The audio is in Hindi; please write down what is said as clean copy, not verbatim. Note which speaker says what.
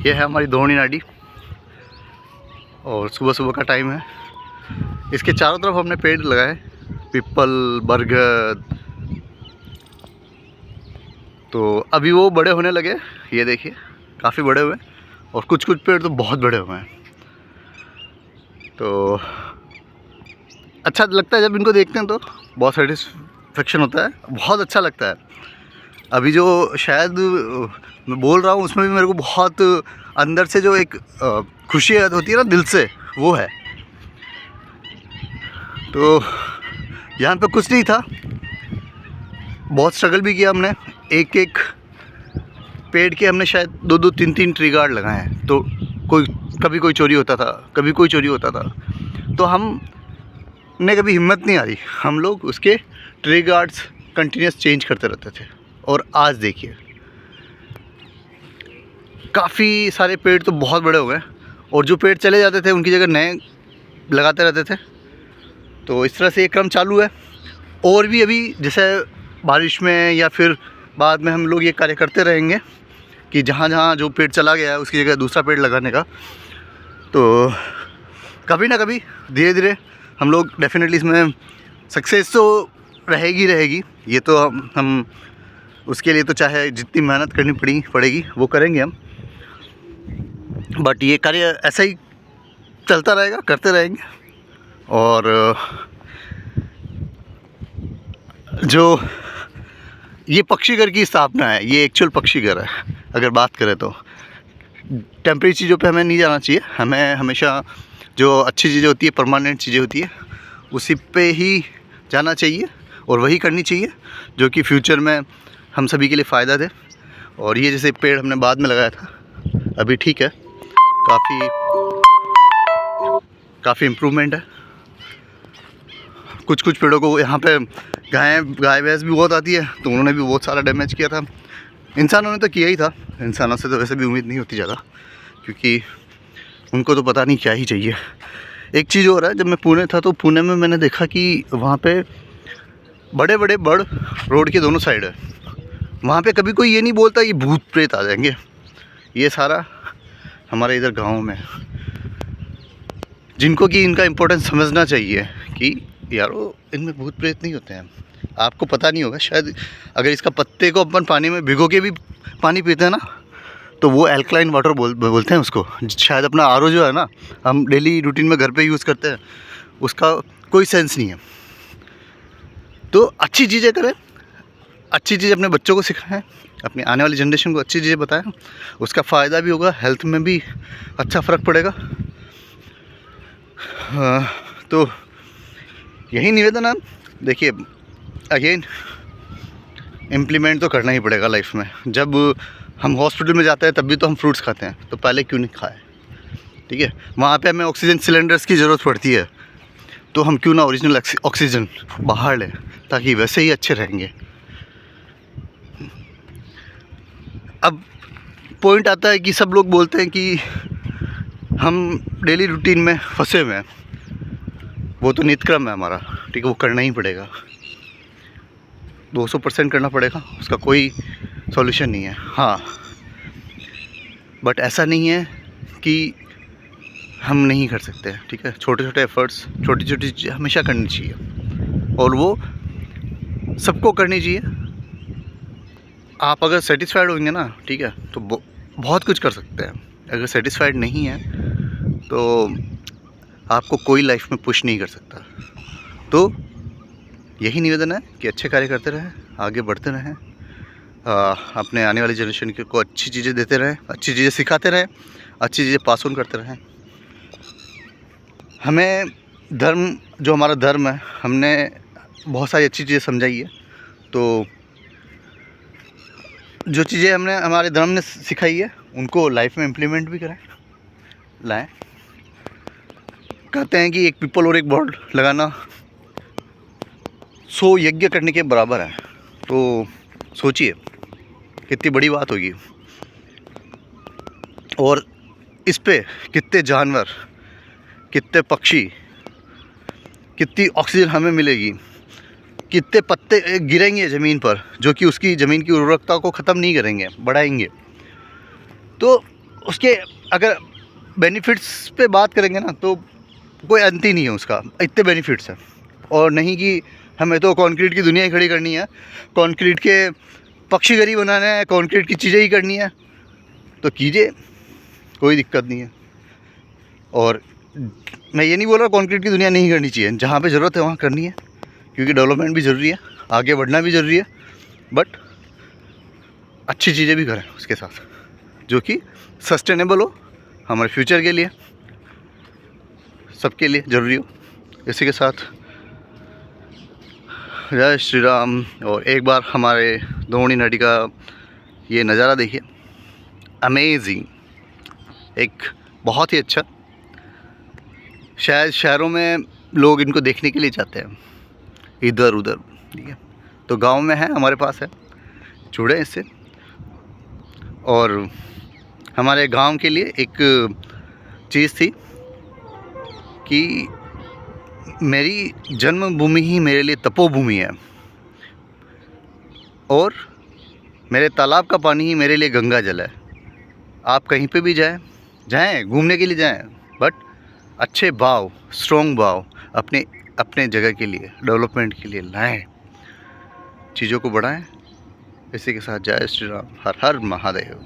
Speaker 1: ये है हमारी दोहनी नाडी और सुबह सुबह का टाइम है। इसके चारों तरफ हमने पेड़ लगाए, पीपल, बरगद। तो अभी वो बड़े होने लगे, ये देखिए काफ़ी बड़े हुए और कुछ कुछ पेड़ तो बहुत बड़े हुए हैं। तो अच्छा लगता है जब इनको देखते हैं, तो बहुत सेटिस्फेक्शन होता है, बहुत अच्छा लगता है। अभी जो शायद मैं बोल रहा हूँ उसमें भी मेरे को बहुत अंदर से जो एक खुशी होती है ना दिल से, वो है। तो यहाँ पे कुछ नहीं था, बहुत स्ट्रगल भी किया हमने। एक एक पेड़ के हमने शायद 2-2, 3-3 ट्री गार्ड लगाए हैं। तो कभी कोई चोरी होता था, कभी कोई चोरी होता था, तो हमने कभी हिम्मत नहीं हारी। हम लोग उसके ट्री गार्ड्स कंटिन्यूस चेंज करते रहते थे। और आज देखिए काफ़ी सारे पेड़ तो बहुत बड़े हो गए और जो पेड़ चले जाते थे उनकी जगह नए लगाते रहते थे। तो इस तरह से ये क्रम चालू है। और भी अभी जैसे बारिश में या फिर बाद में हम लोग ये कार्य करते रहेंगे कि जहाँ जहाँ जो पेड़ चला गया है उसकी जगह दूसरा पेड़ लगाने का। तो कभी ना कभी धीरे धीरे हम लोग डेफिनेटली इसमें सक्सेस तो रहेगी। ये तो हम उसके लिए तो चाहे जितनी मेहनत करनी पड़ेगी वो करेंगे हम। बट ये कार्य ऐसा ही चलता रहेगा, करते रहेंगे। और जो ये पक्षी घर की स्थापना है, ये एक्चुअल पक्षी घर है। अगर बात करें तो टेम्परेरी चीज़ों पे हमें नहीं जाना चाहिए। हमें हमेशा जो अच्छी चीज़ें होती है, परमानेंट चीज़ें होती है, उसी पे ही जाना चाहिए और वही करनी चाहिए जो कि फ्यूचर में हम सभी के लिए फ़ायदा दे। और ये जैसे पेड़ हमने बाद में लगाया था, अभी ठीक है, काफ़ी इम्प्रूवमेंट है। कुछ पेड़ों को यहाँ पे गाय भैंस भी बहुत आती है, तो उन्होंने भी बहुत सारा डैमेज किया था। इंसानों ने तो किया ही था, इंसानों से तो वैसे भी उम्मीद नहीं होती ज़्यादा, क्योंकि उनको तो पता नहीं क्या ही चाहिए। एक चीज़ और है, जब मैं पुणे था तो पुणे में मैंने देखा कि वहाँ पे बड़े बड़ रोड के दोनों साइड है। वहाँ पे कभी कोई ये नहीं बोलता ये भूत प्रेत आ जाएंगे। ये सारा हमारे इधर गाँव में, जिनको कि इनका इम्पोर्टेंस समझना चाहिए कि यारो इनमें भूत प्रेत नहीं होते हैं। आपको पता नहीं होगा शायद, अगर इसका पत्ते को अपन पानी में भिगो के भी पानी पीते हैं ना, तो वो एल्कलाइन वाटर बोलते हैं उसको। शायद अपना आरओ जो है ना, हम डेली रूटीन में घर पे यूज़ करते हैं, उसका कोई सेंस नहीं है। तो अच्छी चीज़ें करें, अच्छी चीज़ अपने बच्चों को सिखाएं, अपनी आने वाली जनरेशन को अच्छी चीज़ें बताएं। उसका फ़ायदा भी होगा, हेल्थ में भी अच्छा फ़र्क पड़ेगा। तो यही निवेदन है। देखिए अगेन इम्प्लीमेंट तो करना ही पड़ेगा लाइफ में। जब हम हॉस्पिटल में जाते हैं तब भी तो हम फ्रूट्स खाते हैं, तो पहले क्यों नहीं खाए? ठीक है, वहाँ पे हमें ऑक्सीजन सिलेंडर्स की ज़रूरत पड़ती है, तो हम क्यों ना ओरिजिनल ऑक्सीजन बाहर लें, ताकि वैसे ही अच्छे रहेंगे। अब पॉइंट आता है कि सब लोग बोलते हैं कि हम डेली रूटीन में फंसे हुए हैं, वो तो नित्यक्रम है हमारा, ठीक है, वो करना ही पड़ेगा, 200% करना पड़ेगा, उसका कोई सॉल्यूशन नहीं है। हाँ, बट ऐसा नहीं है कि हम नहीं कर सकते, ठीक है। छोटे छोटे एफर्ट्स, छोटी छोटी चीज़ें हमेशा करनी चाहिए और वो सबको करनी चाहिए। आप अगर सेटिस्फाइड होंगे ना, ठीक है, तो बहुत कुछ कर सकते हैं। अगर सेटिस्फाइड नहीं है तो आपको कोई लाइफ में पुश नहीं कर सकता। तो यही निवेदन है कि अच्छे कार्य करते रहें, आगे बढ़ते रहें, अपने आने वाली जनरेशन को अच्छी चीज़ें देते रहें, अच्छी चीज़ें सिखाते रहें, अच्छी चीज़ें पास ऑन करते रहें। हमें धर्म, जो हमारा धर्म है, हमने बहुत सारी अच्छी चीज़ें समझाई है। तो जो चीज़ें हमने हमारे धर्म ने सिखाई है उनको लाइफ में इम्प्लीमेंट भी करें, लाएं। कहते हैं कि एक पीपल और एक बर्ड लगाना 100 यज्ञ करने के बराबर है। तो सोचिए कितनी बड़ी बात होगी। और इस पे कितने जानवर, कितने पक्षी, कितनी ऑक्सीजन हमें मिलेगी, कितने पत्ते गिरेंगे ज़मीन पर, जो कि उसकी ज़मीन की उर्वरकता को ख़त्म नहीं करेंगे, बढ़ाएंगे। तो उसके अगर बेनिफिट्स पे बात करेंगे ना तो कोई अंत ही नहीं है उसका, इतने बेनिफिट्स हैं। और नहीं कि हमें तो कंक्रीट की दुनिया ही खड़ी करनी है, कंक्रीट के पक्षी घर ही बनाना है, कंक्रीट की चीज़ें ही करनी है, तो कीजिए, कोई दिक्कत नहीं है। और मैं ये नहीं बोल रहा कंक्रीट की दुनिया नहीं करनी चाहिए, जहाँ पे ज़रूरत है वहाँ करनी है, क्योंकि डेवलपमेंट भी ज़रूरी है, आगे बढ़ना भी ज़रूरी है, बट अच्छी चीज़ें भी करें उसके साथ, जो कि सस्टेनेबल हो, हमारे फ्यूचर के लिए, सबके लिए ज़रूरी हो। इसी के साथ जय श्री राम। और एक बार हमारे दोमड़ी नदी का ये नज़ारा देखिए, अमेजिंग, एक बहुत ही अच्छा। शायद शहरों में लोग इनको देखने के लिए जाते हैं इधर उधर, ठीक है, तो गांव में है, हमारे पास है, जुड़े इससे। और हमारे गांव के लिए एक चीज़ थी कि मेरी जन्मभूमि ही मेरे लिए तपोभूमि है, और मेरे तालाब का पानी ही मेरे लिए गंगा जल है। आप कहीं पे भी जाएं घूमने के लिए जाएं, बट अच्छे भाव, स्ट्रॉन्ग भाव अपने अपने जगह के लिए, डेवलपमेंट के लिए लाएं, चीज़ों को बढ़ाएं। इसी के साथ जय श्री राम, हर हर महादेव।